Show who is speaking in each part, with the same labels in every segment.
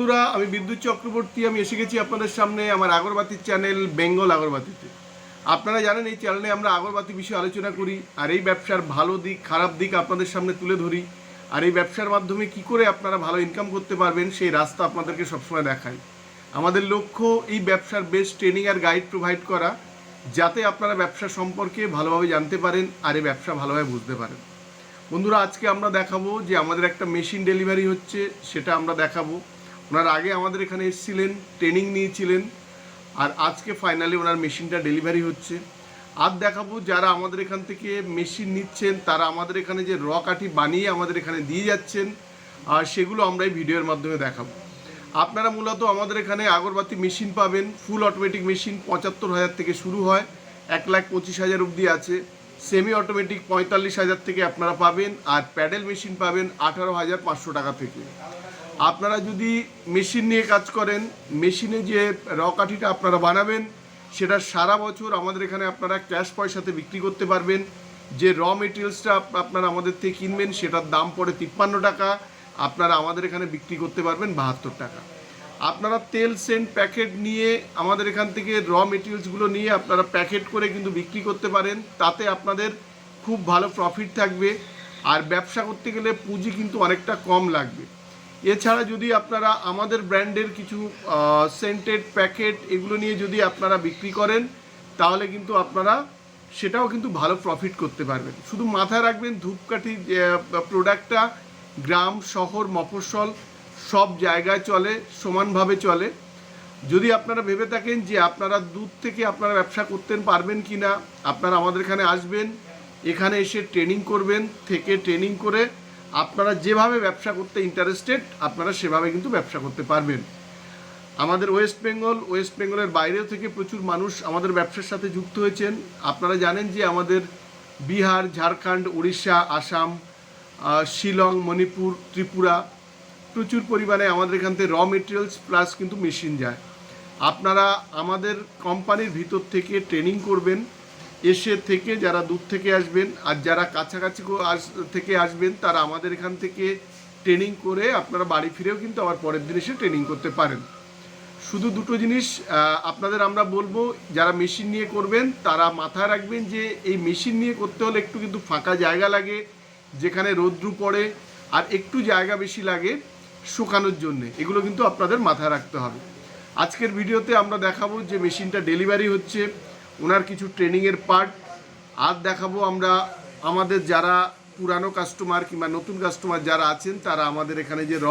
Speaker 1: বন্ধুরা, আমি বিদ্যুৎ চক্রবর্তী। আমি এসে গেছি আপনাদের সামনে আমার আগরবাতির চ্যানেল বেঙ্গল আগরবাতিতে। আপনারা জানেন এই চ্যানেলে আমরা আগরবাতি বিষয়ে আলোচনা করি, আর এই ব্যবসার ভালো দিক খারাপ দিক আপনাদের সামনে তুলে ধরি, আর এই ব্যবসার মাধ্যমে কি করে আপনারা ভালো ইনকাম করতে পারবেন সেই রাস্তা আপনাদেরকে সবসময় দেখাই। আমাদের লক্ষ্য এই ব্যবসার বেস্ট ট্রেনিং আর গাইড প্রোভাইড করা, যাতে আপনারা ব্যবসা সম্পর্কে ভালোভাবে জানতে পারেন আর এই ব্যবসা ভালোভাবে বুঝতে পারেন। বন্ধুরা, আজকে আমরা দেখাবো যে আমাদের একটা মেশিন ডেলিভারি হচ্ছে, সেটা আমরা দেখাবো। ওনার আগে আমাদের এখানে এসেছিলেন, ট্রেনিং নিয়েছিলেন, আর আজকে ফাইনালি ওনার মেশিনটা ডেলিভারি হচ্ছে। আর দেখাবো যারা আমাদের এখান থেকে মেশিন নিচ্ছেন, তারা আমাদের এখানে যে র কাঠি বানিয়ে আমাদের এখানে দিয়ে যাচ্ছেন, আর সেগুলো আমরা এই ভিডিওর মাধ্যমে দেখাবো। আপনারা মূলত আমাদের এখানে আগরবাতি মেশিন পাবেন। ফুল অটোমেটিক মেশিন 75,000 থেকে শুরু হয়, 1,25,000 অবধি আছে। সেমি অটোমেটিক 45,000 থেকে আপনারা পাবেন, আর প্যাডেল মেশিন পাবেন 18,500 টাকা থেকে। আপনারা যদি মেশিন নিয়ে কাজ করেন, মেশিনে যে র কাঠিটা আপনারা বানাবেন সেটা সারা বছর আমাদের এখানে আপনারা ক্যাশ পয়সাতে বিক্রি করতে পারবেন। যে র মেটেরিয়ালসটা আপনারা আমাদের থেকে কিনবেন সেটার দাম পড়ে 53 টাকা, আপনারা আমাদের এখানে বিক্রি করতে পারবেন 72 টাকা। আপনারা তেল সেন্ট প্যাকেট নিয়ে আমাদের এখান থেকে র মেটেরিয়ালসগুলো নিয়ে আপনারা প্যাকেট করে কিন্তু বিক্রি করতে পারেন, তাতে আপনাদের খুব ভালো প্রফিট থাকবে। আর ব্যবসা করতে গেলে পুঁজি কিন্তু অনেকটা কম লাগবে। এছাড়া যদি আপনারা আমাদের ব্র্যান্ডের কিছু সেন্টেড প্যাকেট এগুলো নিয়ে যদি আপনারা বিক্রি করেন, তাহলে কিন্তু আপনারা সেটাও কিন্তু ভালো প্রফিট করতে পারবেন। শুধু মাথায় রাখবেন, ধূপকাঠি প্রোডাক্টটা গ্রাম শহর মফস্বল সব জায়গায় চলে, সমানভাবে চলে। যদি আপনারা ভেবে থাকেন যে আপনারা দূর থেকে আপনারা ব্যবসা করতে পারবেন কি না, আপনারা আমাদের এখানে আসবেন, এখানে এসে ট্রেনিং করবেন, থেকে ট্রেনিং করে আপনারা যেভাবে ব্যবসা করতে ইন্টারেস্টেড আপনারা সেভাবে কিন্তু ব্যবসা করতে পারবেন। আমাদের ওয়েস্ট বেঙ্গলের বাইরেও থেকে প্রচুর মানুষ আমাদের ব্যবসার সাথে যুক্ত হয়েছেন। আপনারা জানেন যে আমাদের বিহার, ঝাড়খণ্ড, উড়িষ্যা, আসাম, শিলং, মণিপুর, ত্রিপুরা প্রচুর পরিমাণে আমাদের এখান থেকে র মেটেরিয়ালস প্লাস কিন্তু মেশিন যায়। আপনারা আমাদের কোম্পানির ভিতর থেকে ট্রেনিং করবেন, এসে থেকে যারা দূর থেকে আসবেন আর যারা কাছাকাছি থেকে আসবেন তারা আমাদের এখান থেকে ট্রেনিং করে আপনারা বাড়ি ফিরেও কিন্তু আবার পরের দিন এসে ট্রেনিং করতে পারেন। শুধু দুটো জিনিস আপনাদের আমরা বলবো, যারা মেশিন নিয়ে করবেন তারা মাথায় রাখবেন যে এই মেশিন নিয়ে করতে হলে একটু কিন্তু ফাঁকা জায়গা লাগে, যেখানে রৌদ্রু পড়ে, আর একটু জায়গা বেশি লাগে শুকানোর জন্যে। এগুলো কিন্তু আপনাদের মাথায় রাখতে হবে। আজকের ভিডিওতে আমরা দেখাবো যে মেশিনটা ডেলিভারি হচ্ছে, ওনার কিছু ট্রেনিংয়ের পার্ট। আর দেখাবো আমরা আমাদের যারা পুরানো কাস্টমার কিংবা নতুন কাস্টমার যারা আছেন তারা আমাদের এখানে যে র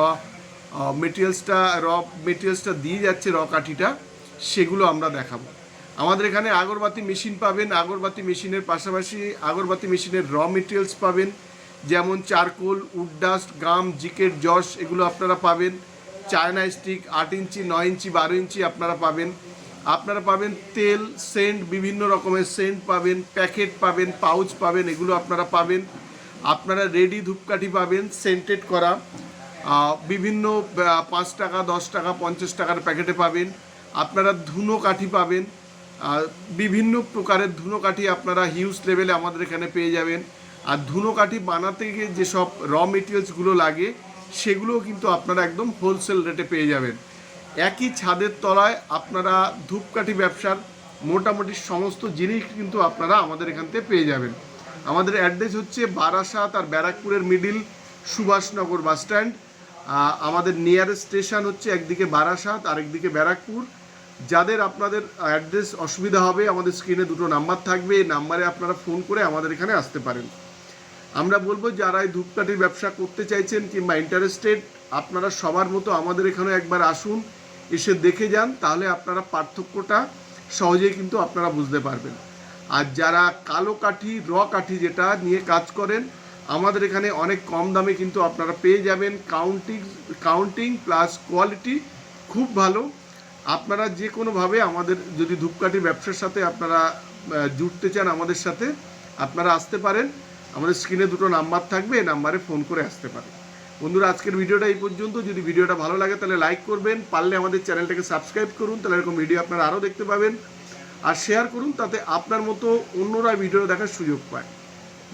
Speaker 1: মেটেরিয়ালসটা দিয়ে যাচ্ছে, র কাঠিটা, সেগুলো আমরা দেখাবো। আমাদের এখানে আগরবাতি মেশিন পাবেন, আগরবাতি মেশিনের পাশাপাশি আগরবাতি মেশিনের র মেটেরিয়ালস পাবেন, যেমন charcoal, would dust, gum, জিকেট, Jos এগুলো আপনারা পাবেন। চায়না স্টিক 8 ইঞ্চি, 9 ইঞ্চি, 12 ইঞ্চি আপনারা পাবেন। আপনারা পাবেন তেল, সেন্ট, বিভিন্ন রকমের সেন্ট পাবেন, প্যাকেট পাবেন, পাউচ পাবেন, এগুলো আপনারা পাবেন। আপনারা রেডি ধূপকাঠি পাবেন সেন্টেড করা, বিভিন্ন 5 টাকা, 10 টাকা, 50 টাকার প্যাকেটে পাবেন। আপনারা ধুনো কাঠি পাবেন, বিভিন্ন প্রকারের ধুনো কাঠি আপনারা হিউজ লেভেলে আমাদের এখানে পেয়ে যাবেন। আর ধুনো কাঠি বানাতে গিয়ে যেসব র মেটেরিয়ালসগুলো লাগে সেগুলোও কিন্তু আপনারা একদম হোলসেল রেটে পেয়ে যাবেন। একই ছাদের তলায় আপনারা ধূপকাঠি ব্যবসার মোটামুটি সমস্ত জিনিস কিন্তু আপনারা আমাদের এখান থেকে পেয়ে যাবেন। আমাদের অ্যাড্রেস হচ্ছে বারাসাত আর ব্যারাকপুরের মিডিল, সুভাষনগর বাস স্ট্যান্ড। আমাদের নিয়ারেস্ট স্টেশন হচ্ছে একদিকে বারাসাত আর একদিকে ব্যারাকপুর। যাদের আপনাদের অ্যাড্রেস অসুবিধা হবে, আমাদের স্ক্রিনে দুটো নাম্বার থাকবে, এই নাম্বারে আপনারা ফোন করে আমাদের এখানে আসতে পারেন। আমরা বলবো যারা এই ধূপকাঠির ব্যবসা করতে চাইছেন কিংবা ইন্টারেস্টেড, আপনারা সবার মতো আমাদের এখানে একবার আসুন, এসে দেখে যান, তাহলে আপনারা পার্থক্যটা সহজেই কিন্তু আপনারা বুঝতে পারবেন। আর যারা কালো কাঠি, র কাঠি যেটা নিয়ে কাজ করেন, আমাদের এখানে অনেক কম দামে কিন্তু আপনারা পেয়ে যাবেন। কাউন্টিং প্লাস কোয়ালিটি খুব ভালো। আপনারা যে কোনোভাবে আমাদের যদি ধূপকাঠির ব্যবসার সাথে আপনারা জুড়তে চান আমাদের সাথে, আপনারা আসতে পারেন। আমাদের স্ক্রিনে দুটো নাম্বার থাকবে, এই নাম্বারে ফোন করে আসতে পারেন। বন্ধুরা, আজকের ভিডিওটা এই পর্যন্ত। যদি ভিডিওটা ভালো লাগে তাহলে লাইক করবেন, পারলে আমাদের চ্যানেলটাকে সাবস্ক্রাইব করুন, তাহলে এরকম ভিডিও আপনারা আরও দেখতে পাবেন। আর শেয়ার করুন, তাতে আপনার মতো অন্যরা ভিডিও দেখার সুযোগ পায়।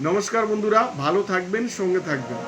Speaker 1: নমস্কার বন্ধুরা, ভালো থাকবেন, সঙ্গে থাকবেন।